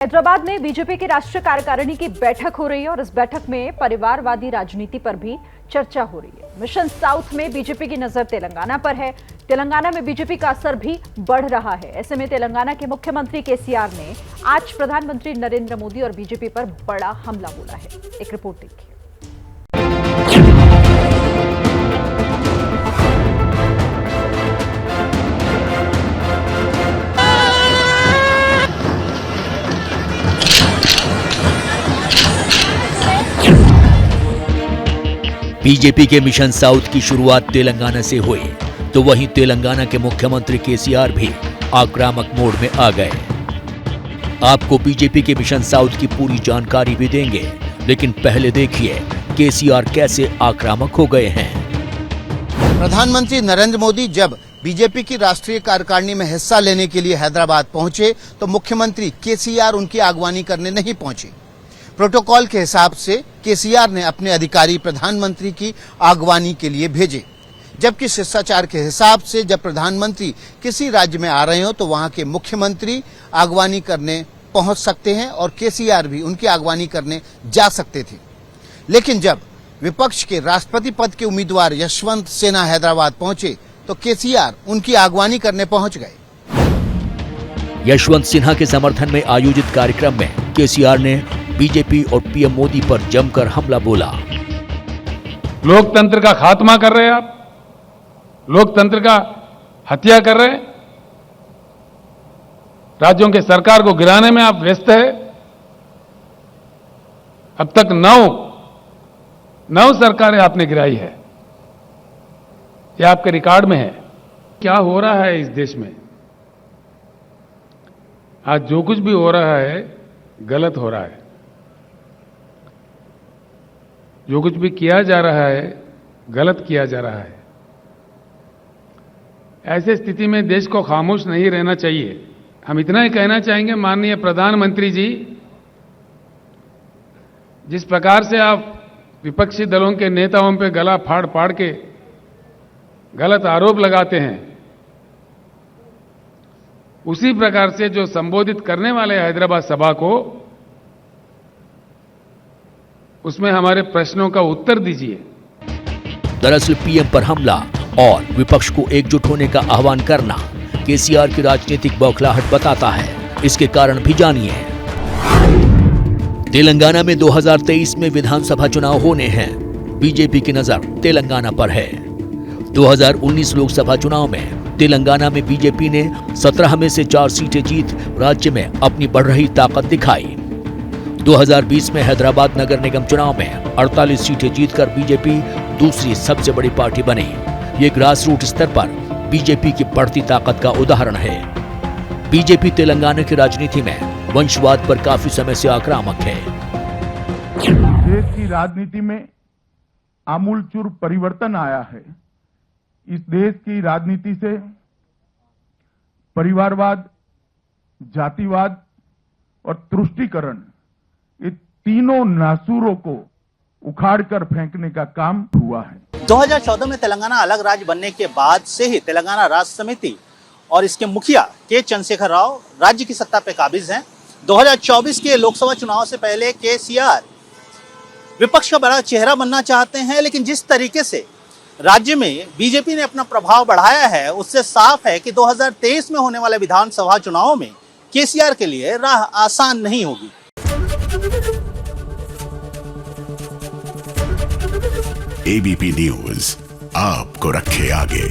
हैदराबाद में बीजेपी की राष्ट्रीय कार्यकारिणी की बैठक हो रही है और इस बैठक में परिवारवादी राजनीति पर भी चर्चा हो रही है। मिशन साउथ में बीजेपी की नजर तेलंगाना पर है। तेलंगाना में बीजेपी का असर भी बढ़ रहा है। ऐसे में तेलंगाना के मुख्यमंत्री केसीआर ने आज प्रधानमंत्री नरेंद्र मोदी और बीजेपी पर बड़ा हमला बोला है। एक रिपोर्ट देखिए। बीजेपी के मिशन साउथ की शुरुआत तेलंगाना से हुई, तो वहीं तेलंगाना के मुख्यमंत्री केसीआर भी आक्रामक मोड में आ गए। आपको बीजेपी के मिशन साउथ की पूरी जानकारी भी देंगे, लेकिन पहले देखिए केसीआर कैसे आक्रामक हो गए हैं। प्रधानमंत्री नरेंद्र मोदी जब बीजेपी की राष्ट्रीय कार्यकारिणी में हिस्सा लेने के लिए हैदराबाद पहुंचे, तो मुख्यमंत्री केसीआर उनकी अगवानी करने नहीं पहुंचे। प्रोटोकॉल के हिसाब से केसीआर ने अपने अधिकारी प्रधानमंत्री की अगवानी के लिए भेजे, जबकि शिष्टाचार के हिसाब से जब प्रधानमंत्री किसी राज्य में आ रहे हो तो वहां के मुख्यमंत्री अगवानी करने पहुंच सकते हैं और केसीआर भी उनकी अगवानी करने जा सकते थे। लेकिन जब विपक्ष के राष्ट्रपति पद के उम्मीदवार यशवंत सिन्हा हैदराबाद पहुंचे, तो केसीआर उनकी अगवानी करने पहुंच गए। यशवंत सिन्हा के समर्थन में आयोजित कार्यक्रम में केसीआर ने बीजेपी और पीएम मोदी पर जमकर हमला बोला। लोकतंत्र का खात्मा कर रहे हैं आप, लोकतंत्र का हत्या कर रहे हैं, राज्यों के सरकार को गिराने में आप व्यस्त है। अब तक नौ सरकारें आपने गिराई है, यह आपके रिकॉर्ड में है। क्या हो रहा है इस देश में? आज जो कुछ भी हो रहा है गलत हो रहा है। जो कुछ भी किया जा रहा है गलत किया जा रहा है। ऐसे स्थिति में देश को खामोश नहीं रहना चाहिए। हम इतना ही कहना चाहेंगे, माननीय प्रधानमंत्री जी, जिस प्रकार से आप विपक्षी दलों के नेताओं पे गला फाड़ फाड़ के गलत आरोप लगाते हैं, उसी प्रकार से जो संबोधित करने वाले हैदराबाद सभा को, उसमें हमारे प्रश्नों का उत्तर दीजिए। दरअसल पीएम पर हमला और विपक्ष को एकजुट होने का आह्वान करना केसीआर की राजनीतिक बौखलाहट बताता है। इसके कारण भी जानिए। तेलंगाना में 2023 में विधानसभा चुनाव होने हैं। बीजेपी की नजर तेलंगाना पर है। 2019 लोकसभा चुनाव में तेलंगाना में बीजेपी ने 17 में से 4 सीटें जीत राज्य में अपनी बढ़ रही ताकत दिखाई। 2020 में हैदराबाद नगर निगम चुनाव में 48 सीटें जीतकर बीजेपी दूसरी सबसे बड़ी पार्टी बनी। ये ग्रास रूट स्तर पर बीजेपी की बढ़ती ताकत का उदाहरण है। बीजेपी तेलंगाना की राजनीति में वंशवाद पर काफी समय से आक्रामक है। देश की राजनीति में आमूलचूल परिवर्तन आया है। इस देश की राजनीति से परिवारवाद, जातिवाद और तुष्टीकरण, ये तीनों नासूरों को उखाड़कर फेंकने का काम हुआ है। 2014 में तेलंगाना अलग राज्य बनने के बाद से ही तेलंगाना राष्ट्र समिति और इसके मुखिया के चंद्रशेखर राव राज्य की सत्ता पे काबिज हैं। 2024 के लोकसभा चुनाव से पहले केसीआर विपक्ष का बड़ा चेहरा बनना चाहते हैं, लेकिन जिस तरीके से राज्य में बीजेपी ने अपना प्रभाव बढ़ाया है, उससे साफ है कि 2023 में होने वाले विधानसभा चुनावों में केसीआर के लिए राह आसान नहीं होगी। एबीपी न्यूज आपको रखे आगे।